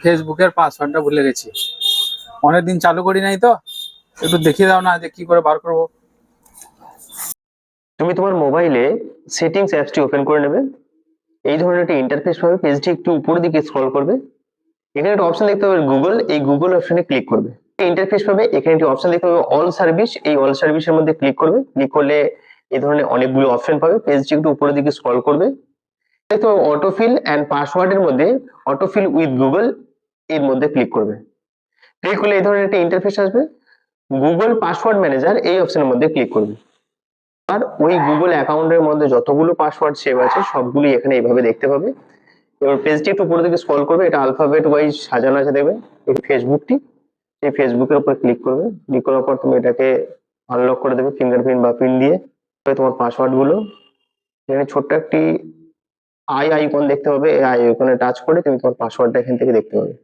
ফেসবুকের পাসওয়ার্ডটা ভুলে গেছি, অনেকদিন চালু করি নাই তো, একটু দেখিয়ে দাও না যে কি করে বার করবো। তুমি তোমার মোবাইলে সেটিংস অ্যাপসটি ওপেন করে নেবে। এই ধরনের একটা ইন্টারফেস পাবে, পেজটি একটু উপরের দিকে স্ক্রল করবে। এখানে একটা অপশন দেখতে পাবে গুগল, এই গুগল অপশনে ক্লিক করবে। ইন্টারফেস পাবে, এখানে একটি অপশন দেখতে পাবে অল সার্ভিস, এই অল সার্ভিসের মধ্যে ক্লিক করবে। ক্লিক করলে এই ধরনের অনেকগুলো অপশন পাবে, পেজটি একটু উপরের দিকে স্ক্রল করবে। দেখতে পাবে অটোফিল অ্যান্ড পাসওয়ার্ডের মধ্যে অটোফিল উইথ গুগল, এর মধ্যে ক্লিক করবে। ক্লিক করলে এই ধরনের একটা ইন্টারফেস আসবে। গুগল পাসওয়ার্ড ম্যানেজার এই অপশনের মধ্যে ক্লিক করবে। আর ওই গুগল অ্যাকাউন্টের মধ্যে যতগুলো পাসওয়ার্ড সেভ আছে সবগুলি এখানে এইভাবে দেখতে পাবে। এবার পেজটি একটু উপরের দিকে স্ক্রল করবে, এটা আলফাবেট ওয়াইজ সাজানো আছে দেখবে। এই ফেসবুকটি, এই ফেসবুকের উপর ক্লিক করবে। ক্লিক করার পর তুমি এটাকে আনলক করে দেবে ফিঙ্গারপ্রিন্ট বা পিন দিয়ে। তোমার পাসওয়ার্ড গুলো এখানে ছোট্ট একটি আই আইকন দেখতে পাবে, এই আই আইকনে টাচ করে তুমি তোমার পাসওয়ার্ডটা এখান থেকে দেখতে পাবে।